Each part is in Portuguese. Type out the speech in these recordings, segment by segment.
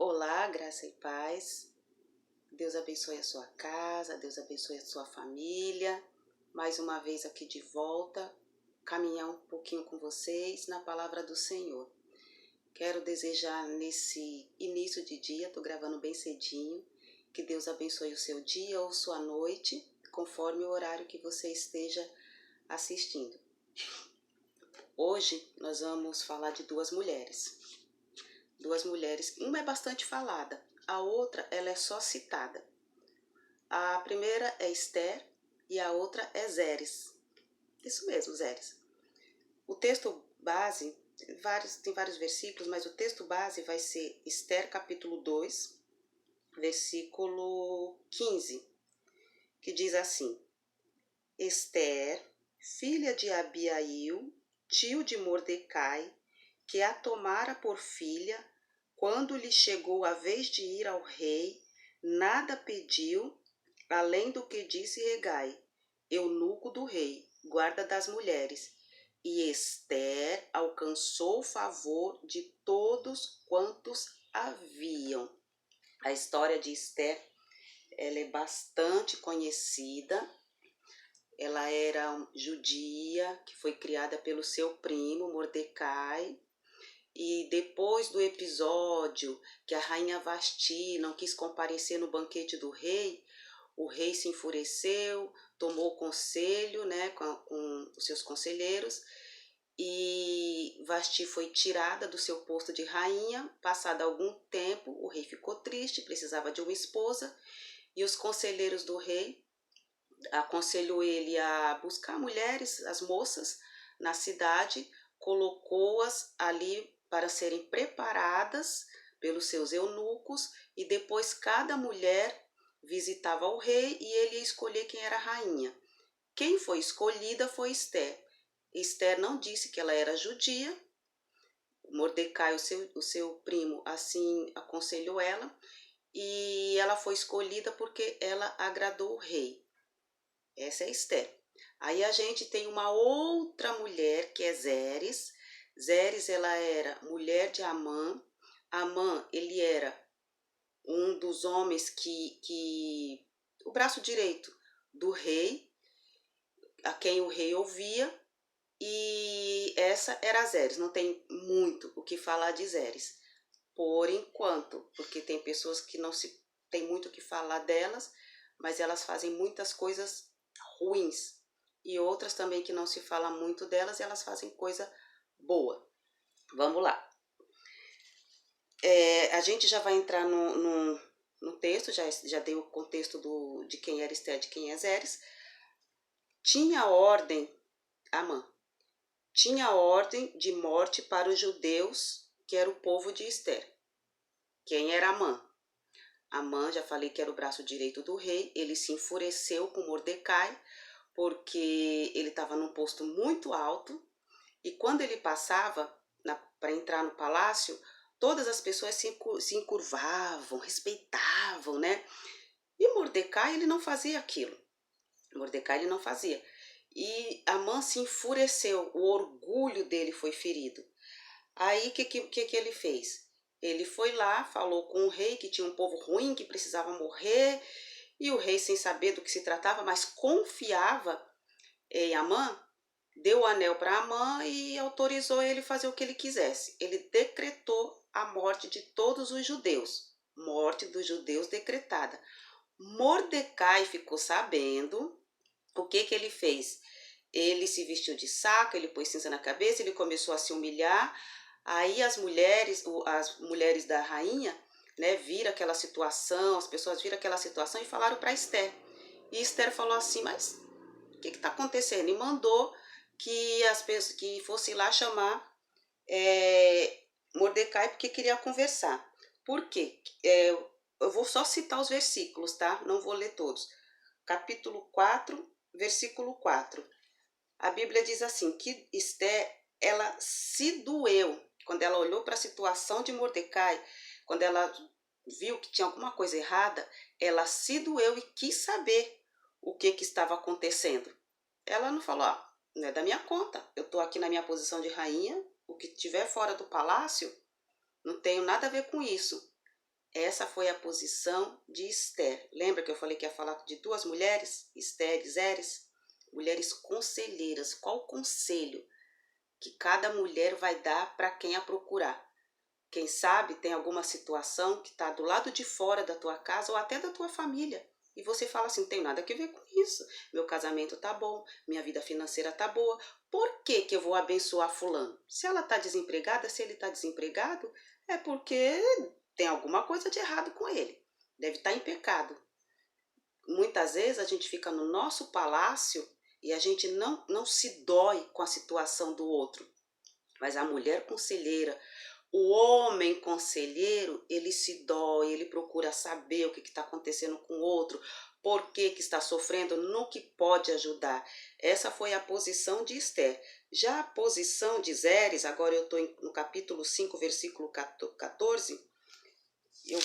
Olá, graça e paz. Deus abençoe a sua casa, Deus abençoe a sua família. Mais uma vez aqui de volta, caminhar um pouquinho com vocês na palavra do Senhor. Quero desejar nesse início de dia, estou gravando bem cedinho, que Deus abençoe o seu dia ou sua noite, conforme o horário que você esteja assistindo. Hoje nós vamos falar de duas mulheres. Uma é bastante falada, a outra ela é só citada. A primeira é Esther e a outra é Zeres. Isso mesmo, Zeres. O texto base, tem vários versículos, mas o texto base vai ser Esther capítulo 2, versículo 15, que diz assim: Esther, filha de Abiail, tio de Mordecai, que a tomara por filha, quando lhe chegou a vez de ir ao rei, nada pediu, além do que disse Hegai, eunuco do rei, guarda das mulheres. E Esther alcançou o favor de todos quantos haviam. A história de Esther, ela é bastante conhecida. Ela era judia, que foi criada pelo seu primo, Mordecai. E depois do episódio que a rainha Vasti não quis comparecer no banquete do rei, o rei se enfureceu, tomou conselho, com os seus conselheiros, e Vasti foi tirada do seu posto de rainha. Passado algum tempo, o rei ficou triste, precisava de uma esposa, e os conselheiros do rei aconselhou ele a buscar mulheres, as moças, na cidade, colocou-as ali para serem preparadas pelos seus eunucos, e depois cada mulher visitava o rei e ele ia escolher quem era a rainha. Quem foi escolhida foi Esther. Esther não disse que ela era judia. Mordecai, o seu primo, assim aconselhou ela, e ela foi escolhida porque ela agradou o rei. Essa é Esther. Aí a gente tem uma outra mulher que é Zeres. Zeres, ela era mulher de Amã. Amã, ele era um dos homens o braço direito do rei, a quem o rei ouvia, e essa era Zeres. Não tem muito o que falar de Zeres, por enquanto, porque tem pessoas que não se tem muito o que falar delas, mas elas fazem muitas coisas ruins, e outras também que não se fala muito delas, e elas fazem coisa boa. Vamos lá. A gente já vai entrar no texto, já dei o contexto de quem era Esther, de quem é Zeres. Tinha ordem, Amã, tinha ordem de morte para os judeus, que era o povo de Esther. Quem era Amã? Amã, já falei que era o braço direito do rei. Ele se enfureceu com Mordecai, porque ele estava num posto muito alto, e quando ele passava para entrar no palácio, todas as pessoas se encurvavam, respeitavam, né? E Mordecai, ele não fazia aquilo. Mordecai, ele não fazia. E Amã se enfureceu, o orgulho dele foi ferido. Aí, o que ele fez? Ele foi lá, falou com o rei que tinha um povo ruim, que precisava morrer, e o rei, sem saber do que se tratava, mas confiava em Amã, deu o anel para Amã e autorizou ele fazer o que ele quisesse. Ele decretou a morte de todos os judeus. Morte dos judeus decretada. Mordecai ficou sabendo. O que ele fez? Ele se vestiu de saco, ele pôs cinza na cabeça, ele começou a se humilhar. Aí as mulheres da rainha, né, viram aquela situação, as pessoas viram aquela situação e falaram para Esther. E Esther falou assim: mas o que está acontecendo? E mandou que as pessoas que fossem lá chamar Mordecai, porque queria conversar. Por quê? Eu vou só citar os versículos, tá? Não vou ler todos. Capítulo 4, versículo 4. A Bíblia diz assim, que Esther, ela se doeu quando ela olhou para a situação de Mordecai, quando ela viu que tinha alguma coisa errada, ela se doeu e quis saber o que estava acontecendo. Ela não falou: não é da minha conta, eu estou aqui na minha posição de rainha, o que estiver fora do palácio, não tenho nada a ver com isso. Essa foi a posição de Esther. Lembra que eu falei que ia falar de duas mulheres, Esther e Zeres? Mulheres conselheiras. Qual conselho que cada mulher vai dar para quem a procurar? Quem sabe tem alguma situação que está do lado de fora da tua casa ou até da tua família. E você fala assim, não tem nada a ver com isso. Meu casamento tá bom, minha vida financeira tá boa. Por que que eu vou abençoar fulano? Se ela tá desempregada, se ele tá desempregado, é porque tem alguma coisa de errado com ele. Deve estar em pecado. Muitas vezes a gente fica no nosso palácio e a gente não se dói com a situação do outro. Mas a mulher conselheira, o homem conselheiro, ele se dói, ele procura saber o que está acontecendo com o outro, por que está sofrendo, no que pode ajudar. Essa foi a posição de Esther. Já a posição de Zeres, agora eu estou no capítulo 5, versículo 14, eu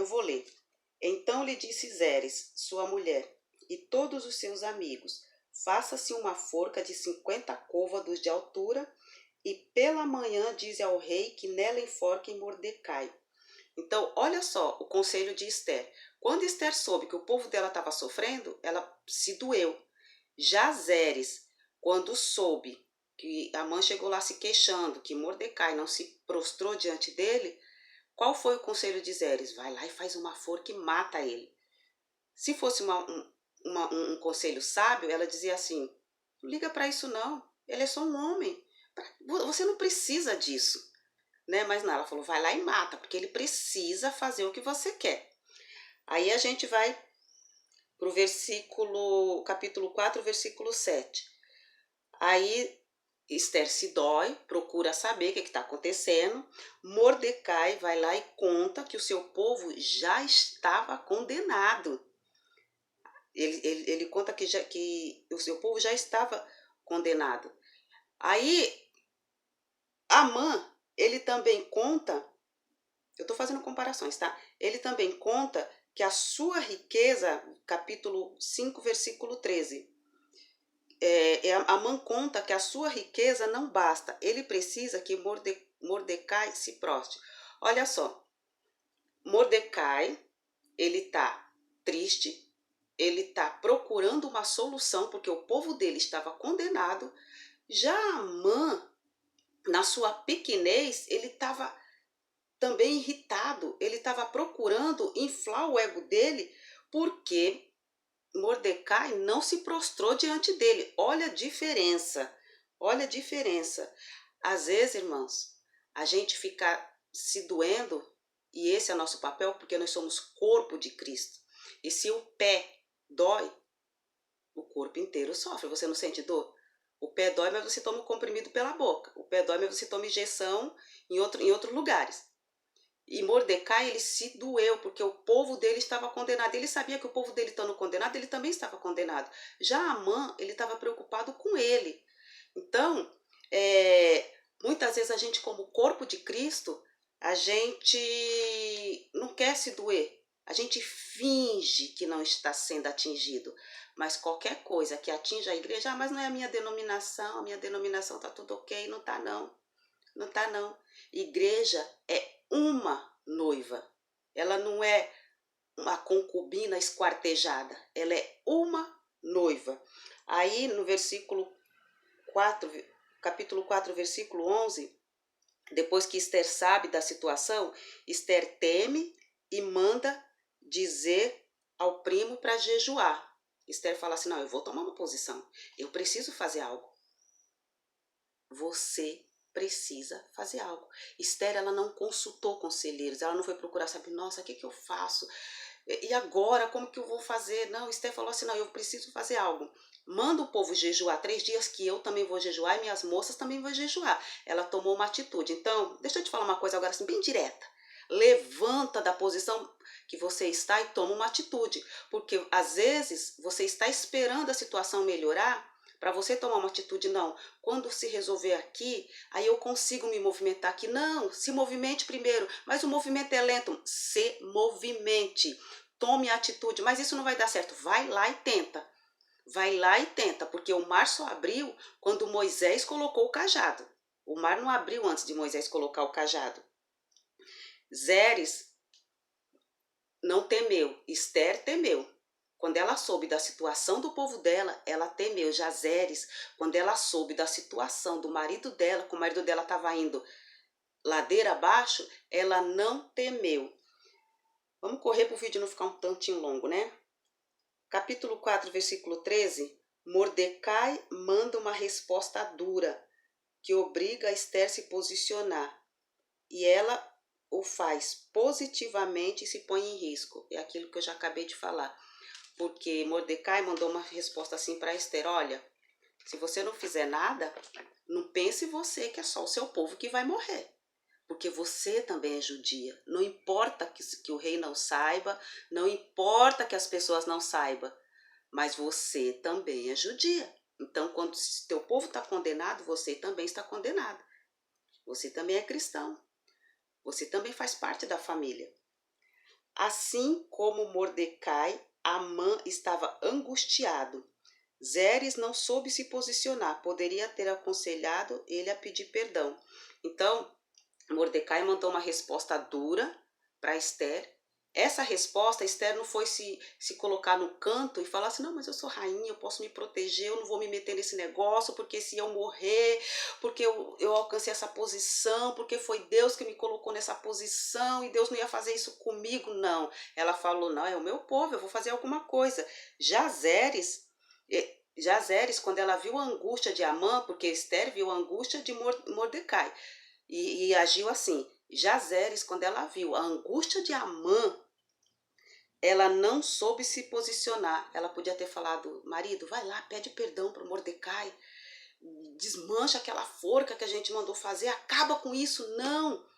vou ler. Então lhe disse Zeres, sua mulher, e todos os seus amigos, faça-se uma forca de 50 côvados de altura, e pela manhã dize ao rei que nela enforquem Mordecai. Então, olha só o conselho de Esther. Quando Esther soube que o povo dela estava sofrendo, ela se doeu. Já Zeres, quando soube que Amã chegou lá se queixando, que Mordecai não se prostrou diante dele, qual foi o conselho de Zeres? Vai lá e faz uma forca e mata ele. Se fosse um conselho sábio, ela dizia assim, não liga para isso não, ele é só um homem, você não precisa disso. Né? Mas não, ela falou, vai lá e mata, porque ele precisa fazer o que você quer. Aí a gente vai para o capítulo 4, versículo 7. Aí Esther se dói, procura saber o que está acontecendo. Mordecai vai lá e conta que o seu povo já estava condenado. Ele conta que o seu povo já estava condenado. Aí, Amã, ele também conta, eu estou fazendo comparações, tá? Ele também conta que a sua riqueza, capítulo 5, versículo 13, Amã conta que a sua riqueza não basta, ele precisa que Mordecai se prostre. Olha só, Mordecai, ele está triste, ele está procurando uma solução, porque o povo dele estava condenado. Já Amã, na sua pequenez, ele estava também irritado, ele estava procurando inflar o ego dele, porque Mordecai não se prostrou diante dele. Olha a diferença, olha a diferença. Às vezes, irmãos, a gente fica se doendo, e esse é nosso papel, porque nós somos corpo de Cristo. E se o pé dói, o corpo inteiro sofre. Você não sente dor? O pé dói, mas você toma o comprimido pela boca. O pé dói, mas você toma injeção em outros lugares. E Mordecai, ele se doeu, porque o povo dele estava condenado. Ele sabia que o povo dele estando condenado, ele também estava condenado. Já Amã, ele estava preocupado com ele. Então, muitas vezes a gente, como corpo de Cristo, a gente não quer se doer. A gente finge que não está sendo atingido. Mas qualquer coisa que atinja a igreja, mas não é a minha denominação está tudo ok. Não está não. Não está não. Igreja é uma noiva. Ela não é uma concubina esquartejada. Ela é uma noiva. Aí no versículo 4, capítulo 4, versículo 11, depois que Esther sabe da situação, Esther teme e manda dizer ao primo para jejuar. Esther fala assim, não, eu vou tomar uma posição. Eu preciso fazer algo. Você precisa fazer algo. Esther, ela não consultou conselheiros, ela não foi procurar saber, nossa, o que eu faço? E agora, como que eu vou fazer? Não, Esther falou assim, não, eu preciso fazer algo. Manda o povo jejuar 3 dias que eu também vou jejuar e minhas moças também vão jejuar. Ela tomou uma atitude. Então, deixa eu te falar uma coisa agora assim, bem direta. Levanta da posição que você está e toma uma atitude. Porque às vezes você está esperando a situação melhorar para você tomar uma atitude. Não, quando se resolver aqui, aí eu consigo me movimentar aqui. Não, se movimente primeiro, mas o movimento é lento. Se movimente, tome a atitude, mas isso não vai dar certo. Vai lá e tenta. Vai lá e tenta, porque o mar só abriu quando Moisés colocou o cajado. O mar não abriu antes de Moisés colocar o cajado. Zeres não temeu, Esther temeu. Quando ela soube da situação do povo dela, ela temeu. Já Zeres, quando ela soube da situação do marido dela, que o marido dela estava indo ladeira abaixo, ela não temeu. Vamos correr para o vídeo não ficar um tantinho longo, né? Capítulo 4, versículo 13. Mordecai manda uma resposta dura, que obriga a Esther a se posicionar. E ela o faz positivamente e se põe em risco. É aquilo que eu já acabei de falar. Porque Mordecai mandou uma resposta assim para Esther: olha, se você não fizer nada, não pense você que é só o seu povo que vai morrer. Porque você também é judia. Não importa que o rei não saiba, não importa que as pessoas não saibam, mas você também é judia. Então, quando teu povo está condenado, você também está condenado. Você também é cristão. Você também faz parte da família. Assim como Mordecai, Amã estava angustiado. Zeres não soube se posicionar, poderia ter aconselhado ele a pedir perdão. Então, Mordecai mandou uma resposta dura para Esther. Essa resposta, Esther não foi se colocar no canto e falar assim, não, mas eu sou rainha, eu posso me proteger, eu não vou me meter nesse negócio, porque se eu morrer, porque eu alcancei essa posição, porque foi Deus que me colocou nessa posição e Deus não ia fazer isso comigo, não. Ela falou, não, é o meu povo, eu vou fazer alguma coisa. Jazeres, quando ela viu a angústia de Amã, porque Esther viu a angústia de Mordecai, e agiu assim. Jazeres, quando ela viu a angústia de Amã, ela não soube se posicionar. Ela podia ter falado, marido, vai lá, pede perdão para Mordecai, desmancha aquela forca que a gente mandou fazer, acaba com isso. Não,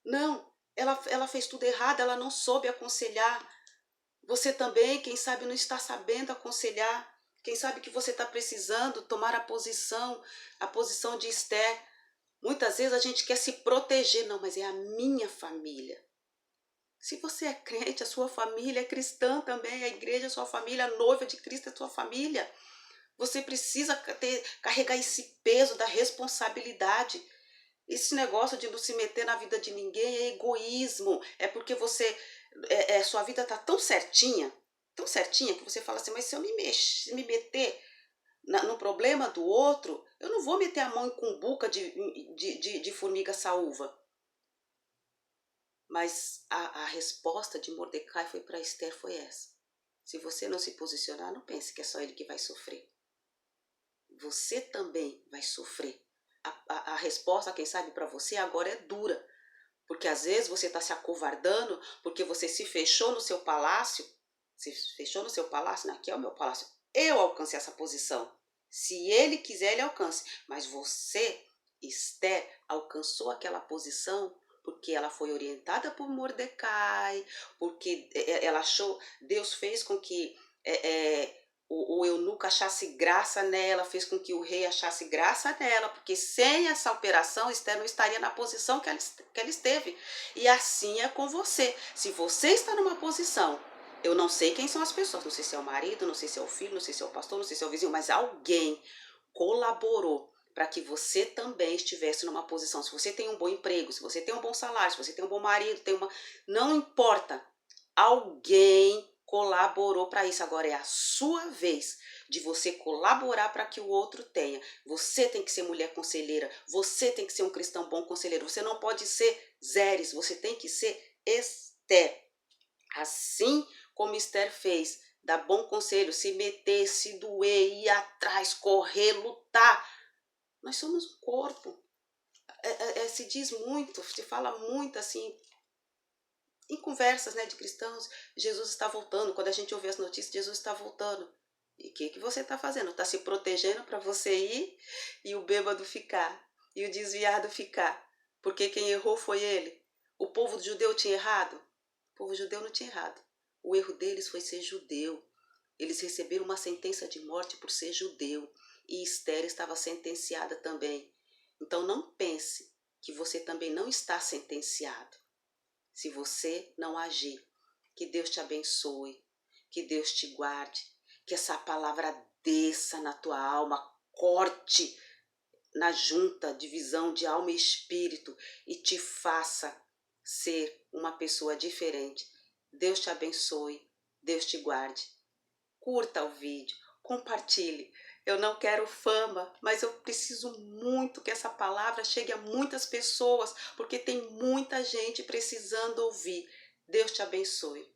não, ela fez tudo errado, ela não soube aconselhar. Você também, quem sabe, não está sabendo aconselhar. Quem sabe que você está precisando tomar a posição de Esther. Muitas vezes a gente quer se proteger, não, mas é a minha família. Se você é crente, a sua família é cristã também, a igreja é sua família, a noiva de Cristo é sua família. Você precisa carregar esse peso da responsabilidade. Esse negócio de não se meter na vida de ninguém é egoísmo. É porque sua vida está tão certinha que você fala assim, mas se eu me meter no problema do outro, eu não vou meter a mão em cumbuca de formiga saúva. Mas a resposta de Mordecai foi para Esther foi essa. Se você não se posicionar, não pense que é só ele que vai sofrer. Você também vai sofrer. A resposta, quem sabe, para você agora é dura. Porque às vezes você está se acovardando, porque você se fechou no seu palácio. Se fechou no seu palácio, aqui é o meu palácio. Eu alcancei essa posição. Se ele quiser, ele alcance. Mas você, Esther, alcançou aquela posição porque ela foi orientada por Mordecai, porque ela achou, Deus fez com que o eunuco achasse graça nela, fez com que o rei achasse graça nela, porque sem essa operação, Esther não estaria na posição que ela esteve. E assim é com você. Se você está numa posição, eu não sei quem são as pessoas, não sei se é o marido, não sei se é o filho, não sei se é o pastor, não sei se é o vizinho, mas alguém colaborou para que você também estivesse numa posição. Se você tem um bom emprego, se você tem um bom salário, se você tem um bom marido, não importa. Alguém colaborou para isso. Agora é a sua vez de você colaborar para que o outro tenha. Você tem que ser mulher conselheira. Você tem que ser um cristão bom conselheiro. Você não pode ser Zeres. Você tem que ser Esther. Assim como Esther fez, dar bom conselho, se meter, se doer, ir atrás, correr, lutar. Nós somos um corpo. Se diz muito, se fala muito assim, em conversas, né, de cristãos, Jesus está voltando. Quando a gente ouve as notícias, Jesus está voltando. E o que você está fazendo? Está se protegendo para você ir e o bêbado ficar, e o desviado ficar. Porque quem errou foi ele. O povo judeu tinha errado? O povo judeu não tinha errado. O erro deles foi ser judeu. Eles receberam uma sentença de morte por ser judeu. E Esther estava sentenciada também. Então não pense que você também não está sentenciado se você não agir. Que Deus te abençoe, que Deus te guarde, que essa palavra desça na tua alma, corte na junta, divisão de alma e espírito e te faça ser uma pessoa diferente. Deus te abençoe, Deus te guarde. Curta o vídeo, compartilhe. Eu não quero fama, mas eu preciso muito que essa palavra chegue a muitas pessoas, porque tem muita gente precisando ouvir. Deus te abençoe.